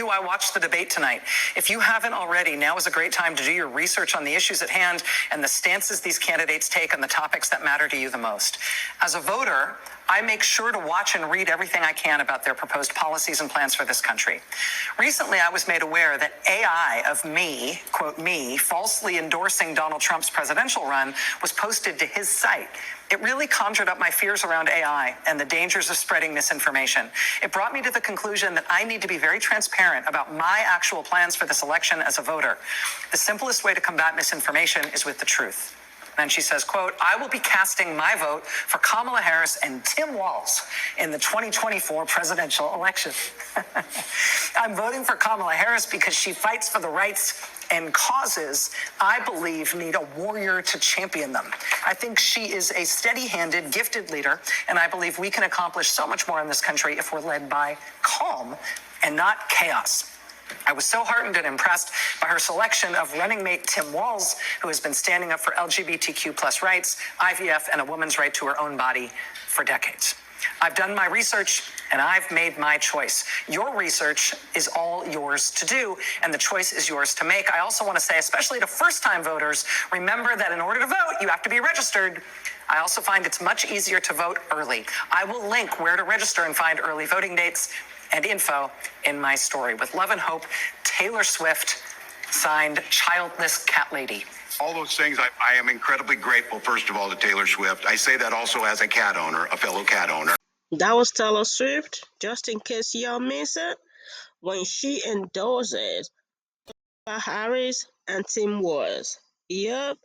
you, I watched the debate tonight. If you haven't already, now is a great time to do your research on the issues at hand and the stances these candidates take on the topics that matter to you the most. As a voter, I make sure to watch and read everything I can about their proposed policies and plans for this country. Recently, I was made aware that AI of me, quote me, falsely endorsing Donald Trump's presidential run was posted to his site. It really conjured up my fears around AI and the dangers of spreading misinformation. It brought me to the conclusion that I need to be very transparent about my actual plans for this election as a voter. The simplest way to combat misinformation is with the truth. And she says, quote, I will be casting my vote for Kamala Harris and Tim Walz in the 2024 presidential election. I'm voting for Kamala Harris because she fights for the rights and causes I believe need a warrior to champion them. I think she is a steady-handed, gifted leader, and I believe we can accomplish so much more in this country if we're led by calm and not chaos. I was so heartened and impressed by her selection of running mate Tim Walz, who has been standing up for LGBTQ plus rights, IVF, and a woman's right to her own body for decades. I've done my research and I've made my choice. Your research is all yours to do, and the choice is yours to make. I also want to say, especially to first-time voters, remember that in order to vote, you have to be registered. I also find it's much easier to vote early. I will link where to register and find early voting dates and info in my story. With love and hope, Taylor Swift, signed Childless Cat Lady. All those things, I am incredibly grateful, first of all, to Taylor Swift. I say that also as a cat owner, a fellow cat owner. That was Taylor Swift, just in case y'all miss it, when she endorses Kamala Harris and Tim Walz. Yep,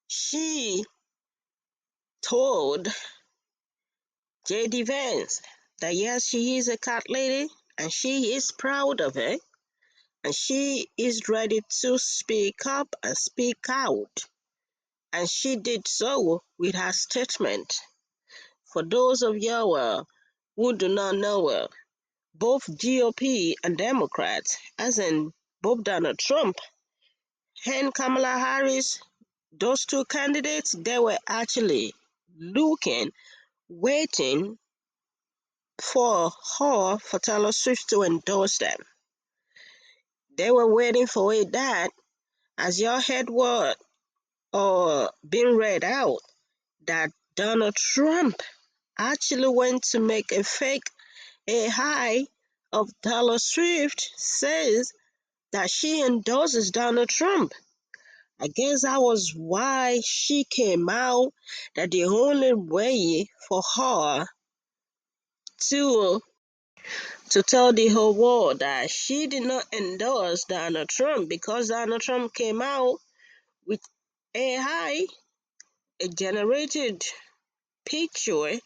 she told J.D. Vance that yes, she is a cat lady and she is proud of it and she is ready to speak up and speak out. And she did so with her statement. For those of y'all who do not know her, both GOP and Democrats, as in both Donald Trump and Kamala Harris, those two candidates, they were actually waiting for Taylor Swift to endorse them. They were waiting for it that, as your heard word or being read out, that Donald Trump actually went to make a fake AI of Taylor Swift, says that she endorses Donald Trump. I guess that was why she came out, that the only way for her to tell the whole world that she did not endorse Donald Trump, because Donald Trump came out with AI, a generated picture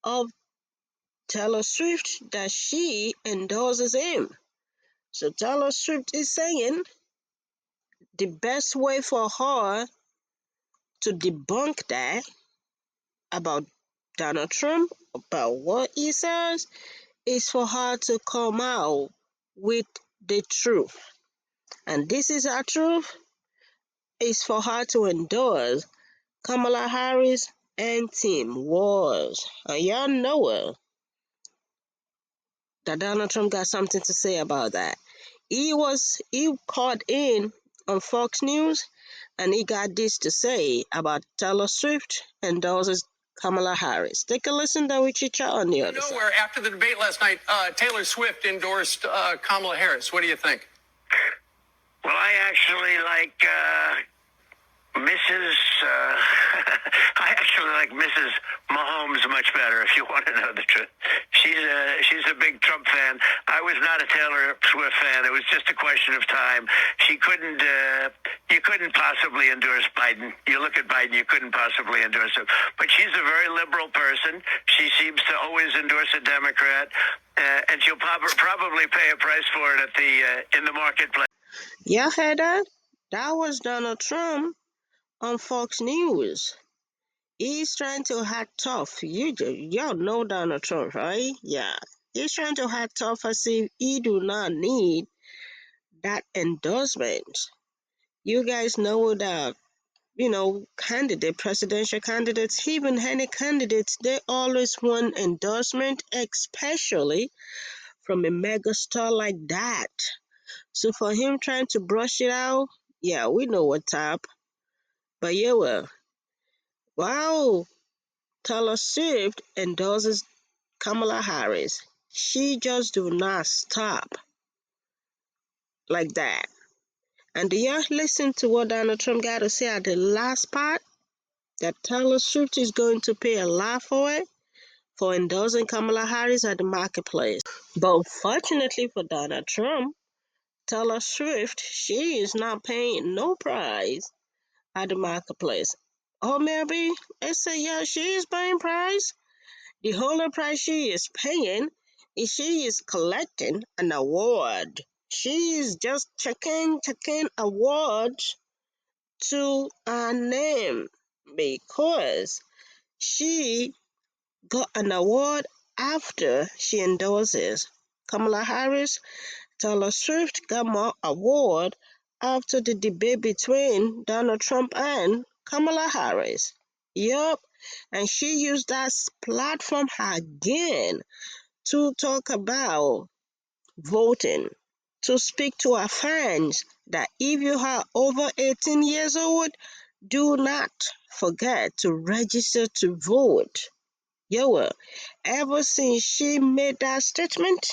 of Taylor Swift, that she endorses him. So Taylor Swift is saying the best way for her to debunk that about Donald Trump, about what he says, is for her to come out with the truth. And this is our truth, is for her to endorse Kamala Harris and Tim Walz. And y'all know that Donald Trump got something to say about that. He called in on Fox News and he got this to say about Taylor Swift endorses Kamala Harris. Take a listen to Wichita on the other side. Where after the debate last night, Taylor Swift endorsed Kamala Harris. What do you think? Well, I actually like Mrs. I actually like Mrs. Mahomes much better, if you want to know the truth. She's a big Trump fan. I was not a Taylor Swift fan. It was just a question of time. You couldn't possibly endorse Biden. You look at Biden, you couldn't possibly endorse him. But she's a very liberal person. She seems to always endorse a Democrat, and she'll probably pay a price for it in the marketplace. Y'all heard that? That was Donald Trump on Fox News. He's trying to act tough. Y'all know Donald Trump, right? Yeah. He's trying to act tough as if he do not need that endorsement. You guys know that, presidential candidates, even any candidates, they always want endorsement, especially from a mega star like that. So for him trying to brush it out, yeah, we know what's up. But yeah, well, wow, Taylor Swift endorses Kamala Harris. She just do not stop like that. And do you listen to what Donald Trump got to say at the last part? That Taylor Swift is going to pay a lot for it, for endorsing Kamala Harris at the marketplace. But fortunately for Donald Trump, Taylor Swift, she is not paying no price at the marketplace. Or maybe they say, yeah, she is paying price. The whole price she is paying is she is collecting an award. She is just checking awards to her name because she got an award after she endorses Kamala Harris. Taylor Swift got more award after the debate between Donald Trump and Kamala Harris. Yup, and she used that platform again to talk about voting, to speak to her fans that if you are over 18 years old, do not forget to register to vote. Yo, ever since she made that statement,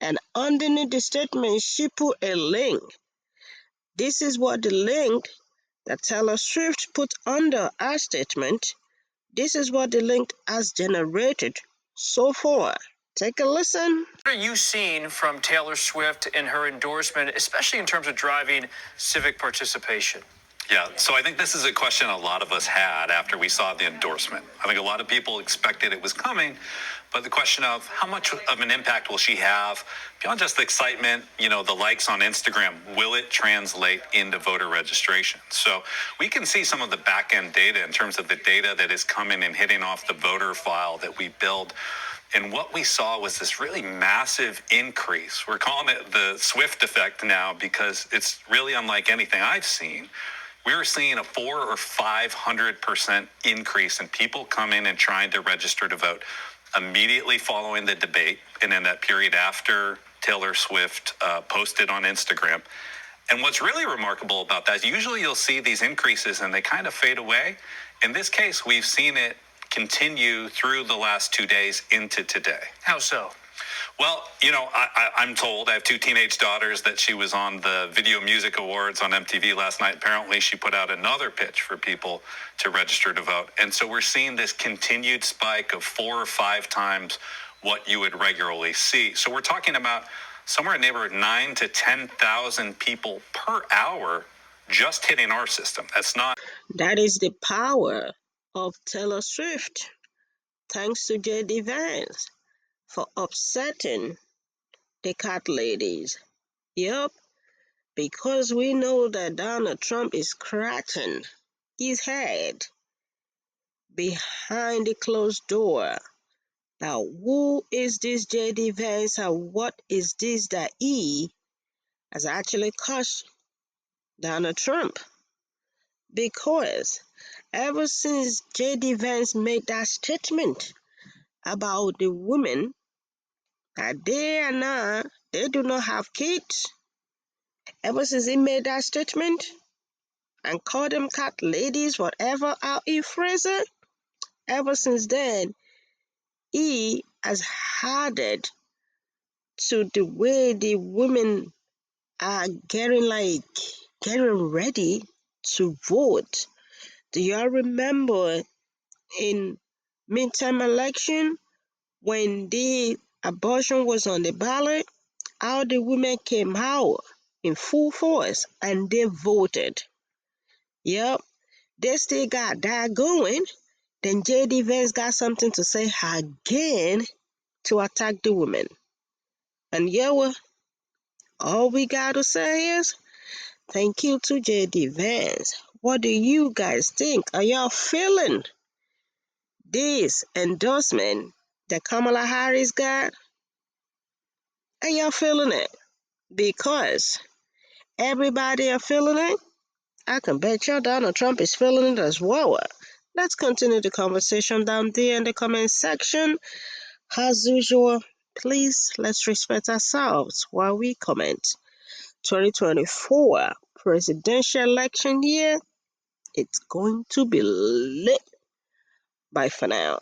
and underneath the statement, she put a link. This is what the link that Taylor Swift put under her statement. This is what the link has generated so far. Take a listen. What are you seeing from Taylor Swift and her endorsement, especially in terms of driving civic participation? Yeah, so I think this is a question a lot of us had after we saw the endorsement. I think a lot of people expected it was coming, but the question of how much of an impact will she have beyond just the excitement, the likes on Instagram, will it translate into voter registration? So we can see some of the back end data in terms of the data that is coming and hitting off the voter file that we build. And what we saw was this really massive increase. We're calling it the Swift effect now because it's really unlike anything I've seen. We were seeing a 400 or 500% increase in people coming and trying to register to vote immediately following the debate and in that period after Taylor Swift posted on Instagram. And what's really remarkable about that is usually you'll see these increases and they kind of fade away. In this case, we've seen it continue through the last 2 days into today. How so? Well, I'm told, I have 2 teenage daughters, that she was on the Video Music Awards on MTV last night. Apparently, she put out another pitch for people to register to vote. And so we're seeing this continued spike of 4 or 5 times what you would regularly see. So we're talking about somewhere in the neighborhood of 9,000 to 10,000 people per hour just hitting our system. That's not... That is the power of Taylor Swift. Thanks to J.D. Vance for upsetting the cat ladies. Yup, because we know that Donald Trump is scratching his head behind the closed door. Now, who is this J.D. Vance and what is this that he has actually cost Donald Trump? Because ever since J.D. Vance made that statement about the women that they do not have kids, ever since he made that statement and called them cat ladies, whatever how he phrased it, ever since then, he has added to the way the women are getting ready to vote. Do y'all remember in midterm election when the abortion was on the ballot, how the women came out in full force and they voted? Yep, they still got that going. Then J.D. Vance got something to say again to attack the women. And yeah, all we got to say is thank you to J.D. Vance. What do you guys think? Are y'all feeling this endorsement that Kamala Harris got? Are y'all feeling it? Because everybody are feeling it. I can bet you Donald Trump is feeling it as well. Let's continue the conversation down there in the comment section. As usual, Please, let's respect ourselves while we comment. 2024 presidential election year, it's going to be lit. Bye for now.